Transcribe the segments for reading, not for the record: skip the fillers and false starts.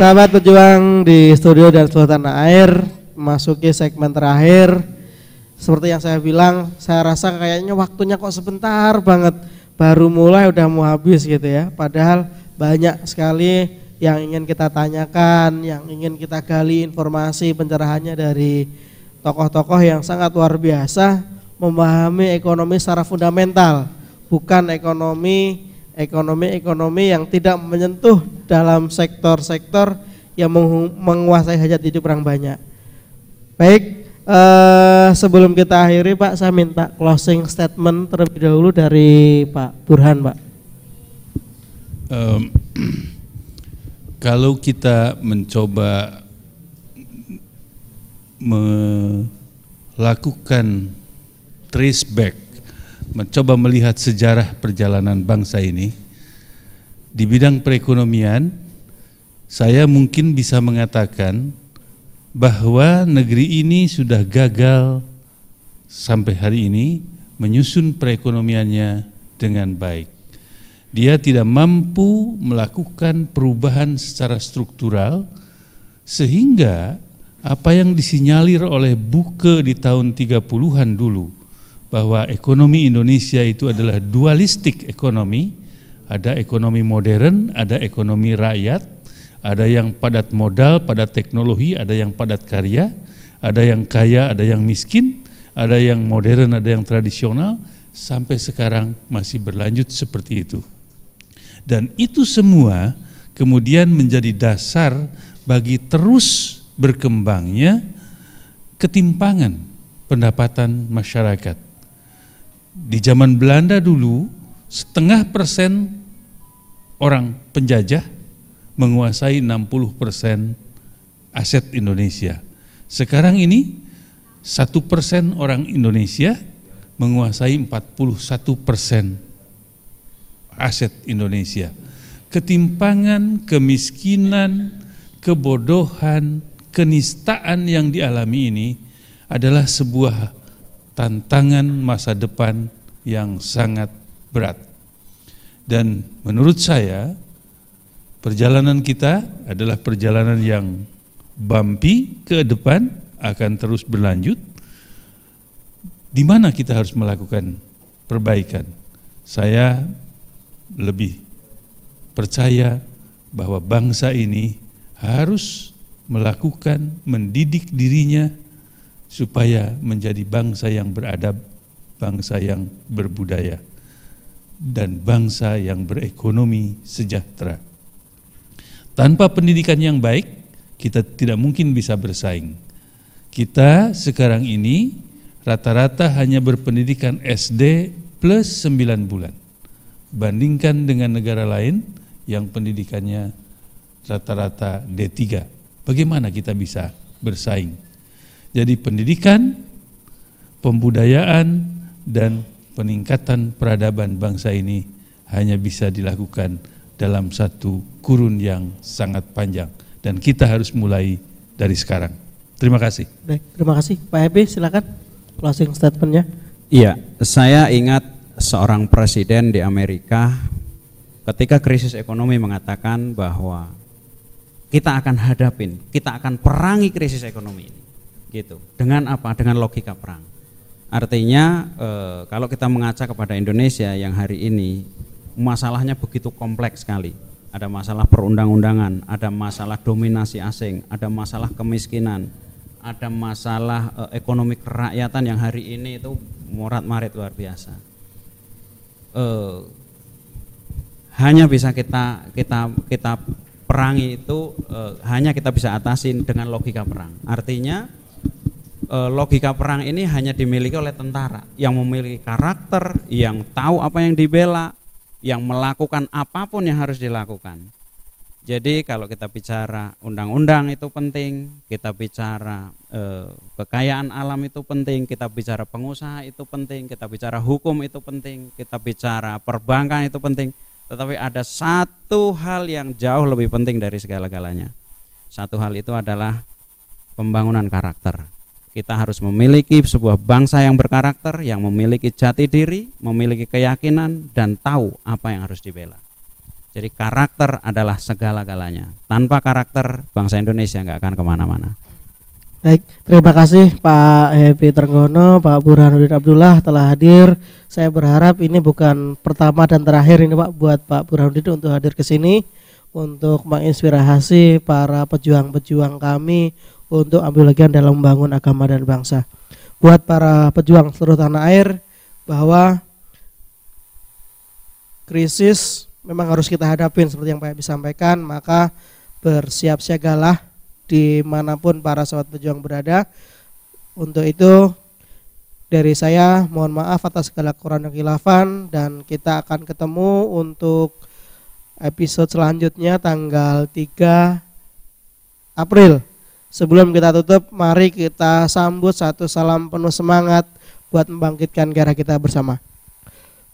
Sahabat pejuang di studio dan seluruh tanah air, masuki segmen terakhir. Seperti yang saya bilang, saya rasa kayaknya waktunya kok sebentar banget, baru mulai udah mau habis gitu ya. Padahal banyak sekali yang ingin kita tanyakan, yang ingin kita gali informasi pencerahannya dari tokoh-tokoh yang sangat luar biasa memahami ekonomi secara fundamental, bukan ekonomi yang tidak menyentuh dalam sektor-sektor yang menguasai hajat hidup orang banyak. Baik, sebelum kita akhiri Pak, saya minta closing statement terlebih dahulu dari Pak Burhan, Pak. Kalau kita mencoba melakukan trace back, mencoba melihat sejarah perjalanan bangsa ini di bidang perekonomian, saya mungkin bisa mengatakan bahwa negeri ini sudah gagal sampai hari ini menyusun perekonomiannya dengan baik. Dia tidak mampu melakukan perubahan secara struktural sehingga apa yang disinyalir oleh Buke di tahun 30-an dulu, bahwa ekonomi Indonesia itu adalah dualistik ekonomi, ada ekonomi modern, ada ekonomi rakyat, ada yang padat modal, padat teknologi, ada yang padat karya, ada yang kaya, ada yang miskin, ada yang modern, ada yang tradisional, sampai sekarang masih berlanjut seperti itu. Dan itu semua kemudian menjadi dasar bagi terus berkembangnya ketimpangan pendapatan masyarakat. Di zaman Belanda dulu 0,5% orang penjajah menguasai 60% aset Indonesia. Sekarang ini 1% orang Indonesia menguasai 41% aset Indonesia. Ketimpangan, kemiskinan, kebodohan, kenistaan yang dialami ini adalah sebuah tantangan masa depan yang sangat berat. Dan menurut saya perjalanan kita adalah perjalanan yang bumpy ke depan, akan terus berlanjut. Di mana kita harus melakukan perbaikan? Saya lebih percaya bahwa bangsa ini harus melakukan, mendidik dirinya supaya menjadi bangsa yang beradab, bangsa yang berbudaya, dan bangsa yang berekonomi sejahtera. Tanpa pendidikan yang baik, kita tidak mungkin bisa bersaing. Kita sekarang ini rata-rata hanya berpendidikan SD plus 9 bulan. Bandingkan dengan negara lain yang pendidikannya rata-rata D3. Bagaimana kita bisa bersaing? Jadi pendidikan, pembudayaan, dan peningkatan peradaban bangsa ini hanya bisa dilakukan dalam satu kurun yang sangat panjang. Dan kita harus mulai dari sekarang. Terima kasih. Baik, terima kasih. Pak Hebe, silakan closing statement-nya. Iya, saya ingat seorang presiden di Amerika ketika krisis ekonomi mengatakan bahwa kita akan kita akan perangi krisis ekonomi ini. Gitu. Dengan apa? Dengan logika perang. Artinya kalau kita mengaca kepada Indonesia yang hari ini masalahnya begitu kompleks sekali. Ada masalah perundang-undangan, ada masalah dominasi asing, ada masalah kemiskinan, ada masalah ekonomi kerakyatan yang hari ini itu morat-marit luar biasa. Hanya bisa kita perangi itu, hanya kita bisa atasin dengan logika perang. Artinya logika perang ini hanya dimiliki oleh tentara yang memiliki karakter, yang tahu apa yang dibela, yang melakukan apapun yang harus dilakukan. Jadi kalau kita bicara undang-undang itu penting, kita bicara kekayaan alam itu penting, kita bicara pengusaha itu penting, kita bicara hukum itu penting, kita bicara perbankan itu penting. Tetapi ada satu hal yang jauh lebih penting dari segala-galanya. Satu hal itu adalah pembangunan karakter. Kita harus memiliki sebuah bangsa yang berkarakter, yang memiliki jati diri, memiliki keyakinan, dan tahu apa yang harus dibela. Jadi karakter adalah segala-galanya. Tanpa karakter bangsa Indonesia nggak akan kemana-mana. Baik, terima kasih Pak Happy Trenggono, Pak Burhanuddin Abdullah telah hadir. Saya berharap ini bukan pertama dan terakhir ini Pak buat Pak Burhanuddin untuk hadir ke sini untuk menginspirasi para pejuang-pejuang kami untuk ambil bagian dalam membangun agama dan bangsa. Buat para pejuang seluruh tanah air, bahwa krisis memang harus kita hadapin seperti yang Pak Happy sampaikan, maka bersiap-siagalah dimanapun para sahabat pejuang berada. Untuk itu dari saya mohon maaf atas segala kekurangan dan khilafan, dan kita akan ketemu untuk episode selanjutnya tanggal 3 April. Sebelum kita tutup, mari kita sambut satu salam penuh semangat buat membangkitkan gairah kita bersama.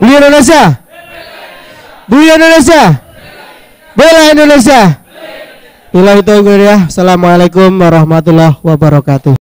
Bela Indonesia! Bela Indonesia! Bela Indonesia! Bila itu, Assalamualaikum warahmatullahi wabarakatuh.